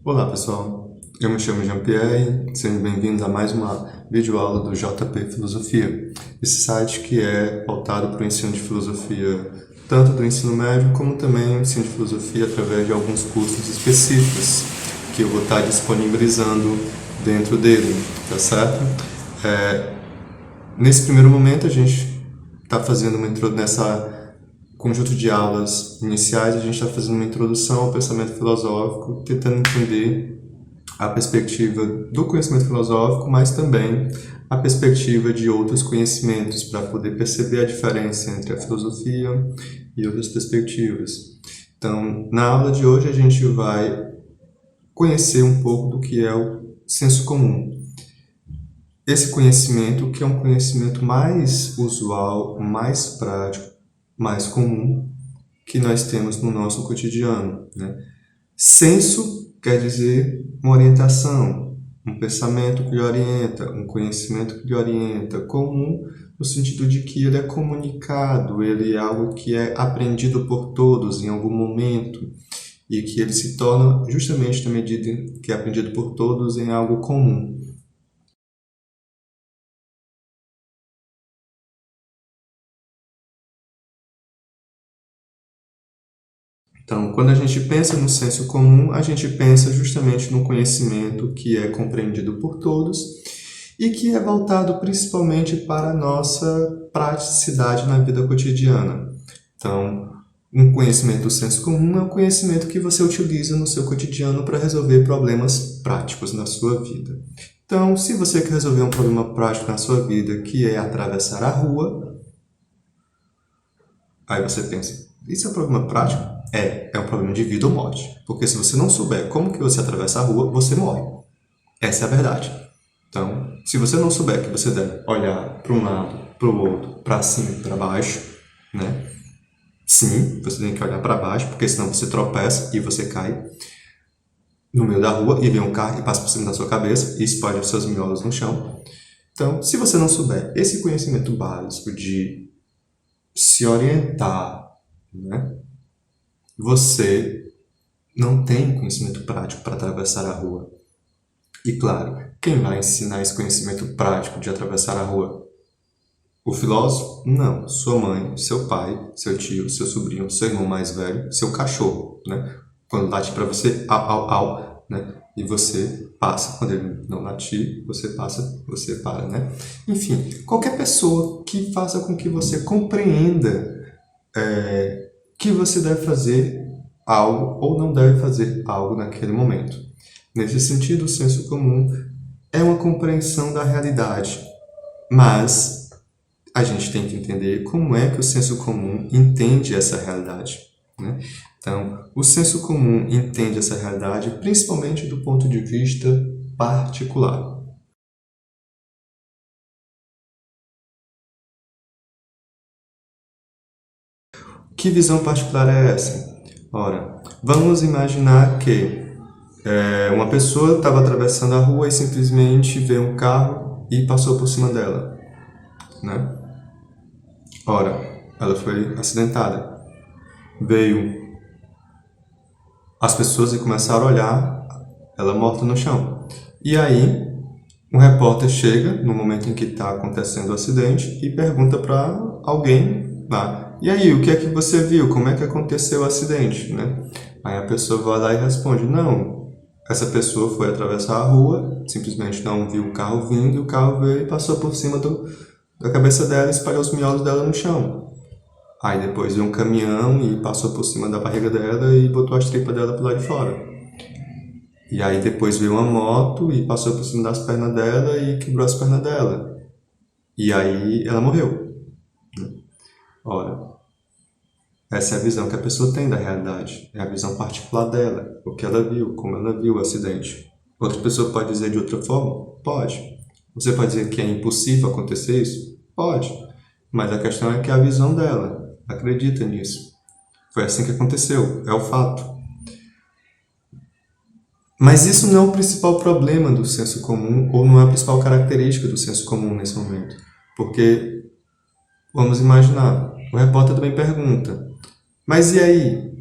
Olá pessoal, eu me chamo Jean-Pierre, sejam bem-vindos a mais uma videoaula do JP Filosofia, esse site que é voltado para o ensino de filosofia, tanto do ensino médio como também o ensino de filosofia através de alguns cursos específicos que eu vou estar disponibilizando dentro dele, tá certo? Nesse primeiro momento a gente está fazendo nessa conjunto de aulas iniciais, a gente está fazendo uma introdução ao pensamento filosófico, tentando entender a perspectiva do conhecimento filosófico, mas também a perspectiva de outros conhecimentos, para poder perceber a diferença entre a filosofia e outras perspectivas. Então, na aula de hoje, a gente vai conhecer um pouco do que é o senso comum. Esse conhecimento, que é um conhecimento mais usual, mais prático, mais comum, que nós temos no nosso cotidiano, né? Senso quer dizer uma orientação, um pensamento que lhe orienta, um conhecimento que lhe orienta. Comum no sentido de que ele é comunicado, ele é algo que é aprendido por todos em algum momento e que ele se torna, justamente na medida que é aprendido por todos, em algo comum. Então, quando a gente pensa no senso comum, a gente pensa justamente no conhecimento que é compreendido por todos e que é voltado principalmente para a nossa praticidade na vida cotidiana. Então, um conhecimento do senso comum é um conhecimento que você utiliza no seu cotidiano para resolver problemas práticos na sua vida. Então, se você quer resolver um problema prático na sua vida, que é atravessar a rua, aí você pensa, isso é um problema prático? É um problema de vida ou morte. Porque se você não souber como que você atravessa a rua, você morre. Essa é a verdade. Então, se você não souber que você deve olhar para um lado, para o outro, para cima e para baixo, né? Sim, você tem que olhar para baixo, porque senão você tropeça e você cai no meio da rua e vem um carro e passa por cima da sua cabeça e espalha os seus miolos no chão. Então, se você não souber esse conhecimento básico de se orientar, né? Você não tem conhecimento prático para atravessar a rua. E claro, quem vai ensinar esse conhecimento prático de atravessar a rua? O filósofo? Não. Sua mãe, seu pai, seu tio, seu sobrinho, seu irmão mais velho, seu cachorro, né? Quando late para você, au, au, au, né? E você passa. Quando ele não latir, você passa, você para, né? Enfim, qualquer pessoa que faça com que você compreenda que você deve fazer algo ou não deve fazer algo naquele momento. Nesse sentido, o senso comum é uma compreensão da realidade, mas a gente tem que entender como é que o senso comum entende essa realidade, né? Então, o senso comum entende essa realidade principalmente do ponto de vista particular. Que visão particular é essa? Ora, vamos imaginar que uma pessoa estava atravessando a rua e simplesmente veio um carro e passou por cima dela, né? Ora, ela foi acidentada. Veio as pessoas e começaram a olhar ela morta no chão. E aí, um repórter chega no momento em que está acontecendo o acidente e pergunta para alguém lá: e aí, o que é que você viu? Como é que aconteceu o acidente, né? Aí a pessoa vai lá e responde: não, essa pessoa foi atravessar a rua, simplesmente não viu o carro vindo, e o carro veio e passou por cima da cabeça dela e espalhou os miolos dela no chão. Aí depois veio um caminhão e passou por cima da barriga dela e botou as tripas dela pro lado de fora. E aí depois veio uma moto e passou por cima das pernas dela e quebrou as pernas dela. E aí ela morreu. Ora, essa é a visão que a pessoa tem da realidade. É a visão particular dela. O que ela viu, como ela viu o acidente. Outra pessoa pode dizer de outra forma? Pode. Você pode dizer que é impossível acontecer isso? Pode. Mas a questão é que é a visão dela acredita nisso. Foi assim que aconteceu. É o fato. Mas isso não é o principal problema do senso comum, ou não é a principal característica do senso comum nesse momento. Porque, vamos imaginar, o repórter também pergunta: mas e aí?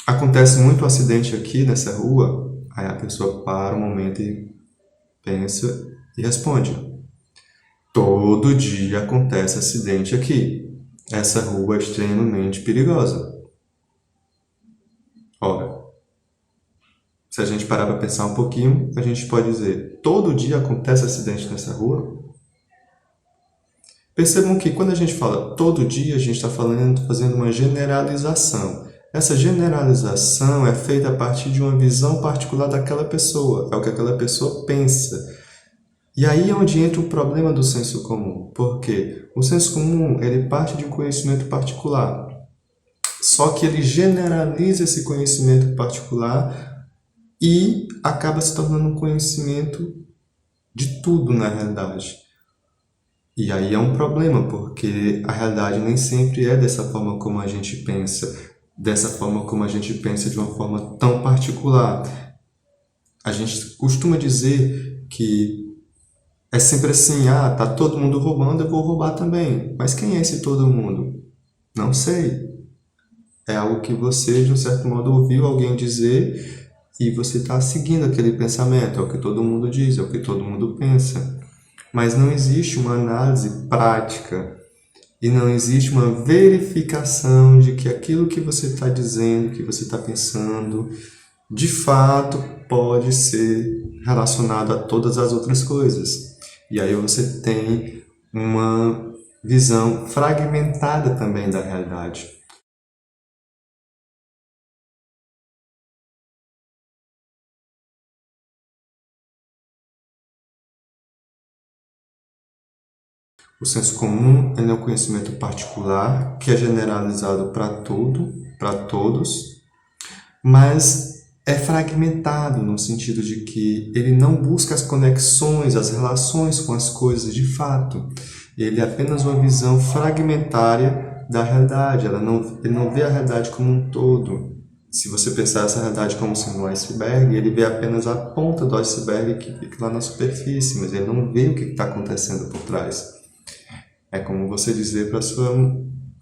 Acontece muito acidente aqui nessa rua? Aí a pessoa para um momento e pensa e responde: todo dia acontece acidente aqui. Essa rua é extremamente perigosa. Ora, se a gente parar para pensar um pouquinho, a gente pode dizer: todo dia acontece acidente nessa rua? Percebam que quando a gente fala todo dia, a gente está fazendo uma generalização. Essa generalização é feita a partir de uma visão particular daquela pessoa, é o que aquela pessoa pensa. E aí é onde entra o problema do senso comum, porque o senso comum ele parte de um conhecimento particular, só que ele generaliza esse conhecimento particular e acaba se tornando um conhecimento de tudo na realidade. E aí é um problema, porque a realidade nem sempre é dessa forma como a gente pensa, dessa forma como a gente pensa de uma forma tão particular. A gente costuma dizer que é sempre assim: ah, tá todo mundo roubando, eu vou roubar também. Mas quem é esse todo mundo? Não sei. É algo que você, de um certo modo, ouviu alguém dizer e você está seguindo aquele pensamento. É o que todo mundo diz, é o que todo mundo pensa. Mas não existe uma análise prática e não existe uma verificação de que aquilo que você está dizendo, que você está pensando, de fato pode ser relacionado a todas as outras coisas. E aí você tem uma visão fragmentada também da realidade. O senso comum ele é um conhecimento particular que é generalizado para tudo, para todos, mas é fragmentado no sentido de que ele não busca as conexões, as relações com as coisas de fato. Ele é apenas uma visão fragmentária da realidade. Ele não vê a realidade como um todo. Se você pensar essa realidade como sendo um iceberg, ele vê apenas a ponta do iceberg que fica lá na superfície, mas ele não vê o que está acontecendo por trás. É como você dizer para sua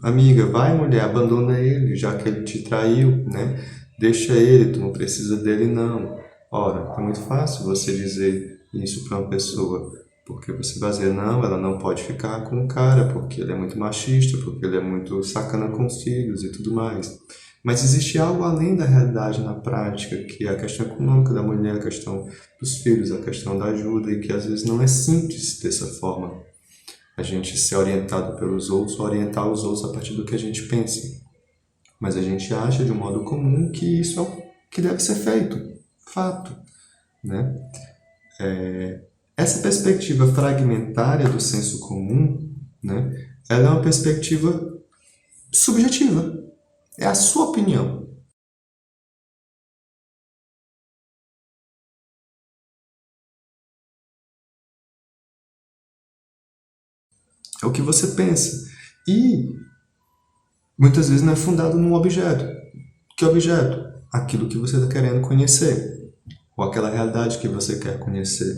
amiga: vai, mulher, abandona ele, já que ele te traiu, né? Deixa ele, tu não precisa dele, não. Ora, é muito fácil você dizer isso para uma pessoa, porque você vai dizer: não, ela não pode ficar com o cara, porque ele é muito machista, porque ele é muito sacana com os filhos e tudo mais. Mas existe algo além da realidade na prática, que é a questão econômica da mulher, a questão dos filhos, a questão da ajuda, e que às vezes não é simples dessa forma. A gente ser orientado pelos outros, orientar os outros a partir do que a gente pensa. Mas a gente acha de um modo comum que isso é o que deve ser feito. Fato. Né? Essa perspectiva fragmentária do senso comum, né, ela é uma perspectiva subjetiva. É a sua opinião. É o que você pensa. E muitas vezes não é fundado num objeto. Que objeto? Aquilo que você está querendo conhecer, ou aquela realidade que você quer conhecer.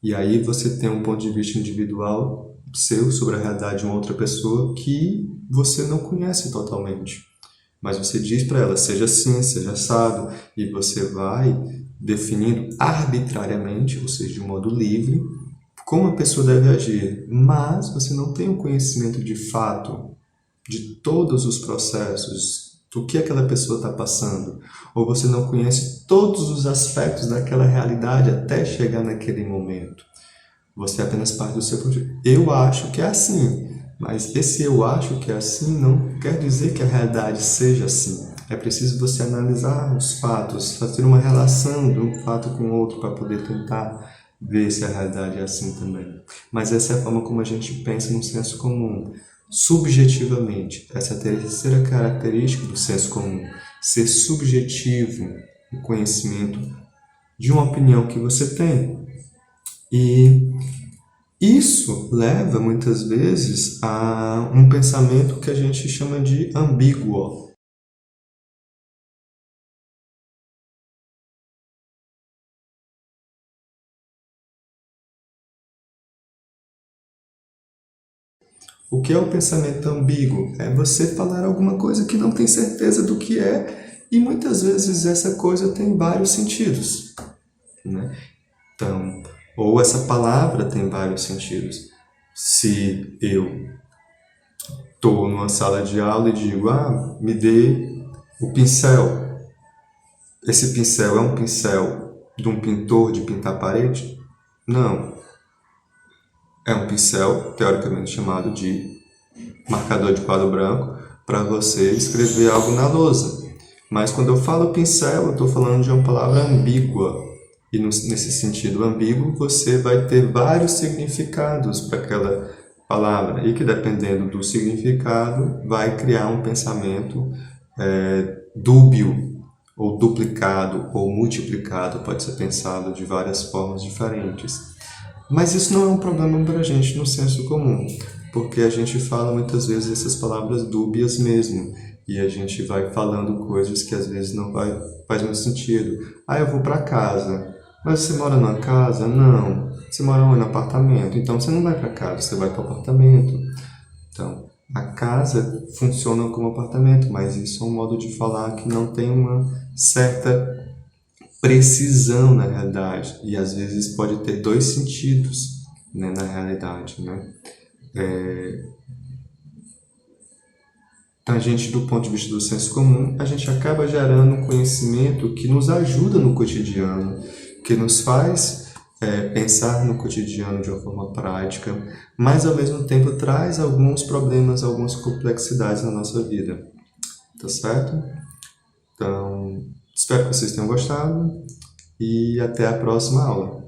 E aí você tem um ponto de vista individual seu sobre a realidade de uma outra pessoa que você não conhece totalmente. Mas você diz para ela: seja assim, seja assado, e você vai definindo arbitrariamente, ou seja, de um modo livre, como a pessoa deve agir. Mas você não tem o conhecimento de fato de todos os processos, do que aquela pessoa está passando, ou você não conhece todos os aspectos daquela realidade até chegar naquele momento. Você é apenas parte do seu projeto. Eu acho que é assim, mas esse eu acho que é assim não quer dizer que a realidade seja assim. É preciso você analisar os fatos, fazer uma relação de um fato com o outro para poder tentar ver se a realidade é assim também. Mas essa é a forma como a gente pensa no senso comum. Subjetivamente, essa é a terceira característica do senso comum, ser subjetivo no conhecimento de uma opinião que você tem. E isso leva muitas vezes a um pensamento que a gente chama de ambíguo. O que é o pensamento ambíguo? É você falar alguma coisa que não tem certeza do que é, e muitas vezes essa coisa tem vários sentidos. né? Então, ou essa palavra tem vários sentidos. Se eu estou numa sala de aula e digo, me dê o pincel. Esse pincel é um pincel de um pintor de pintar parede? Não. É um pincel, teoricamente chamado de marcador de quadro branco, para você escrever algo na lousa. Mas quando eu falo pincel, eu estou falando de uma palavra ambígua. E nesse sentido ambíguo, você vai ter vários significados para aquela palavra. E que, dependendo do significado, vai criar um pensamento dúbio, ou duplicado, ou multiplicado. Pode ser pensado de várias formas diferentes. Mas isso não é um problema para a gente no senso comum, porque a gente fala muitas vezes essas palavras dúbias mesmo, e a gente vai falando coisas que às vezes não faz muito sentido. Eu vou para casa. Mas você mora numa casa? Não. Você mora onde? No apartamento. Então você não vai para casa, você vai para o apartamento. Então, a casa funciona como apartamento, mas isso é um modo de falar que não tem uma certa precisão na realidade, e às vezes pode ter dois sentidos, né, na realidade, né? Então, a gente, do ponto de vista do senso comum, a gente acaba gerando um conhecimento que nos ajuda no cotidiano, que nos faz pensar no cotidiano de uma forma prática, mas ao mesmo tempo traz alguns problemas, algumas complexidades na nossa vida, tá certo? Então, espero que vocês tenham gostado e até a próxima aula.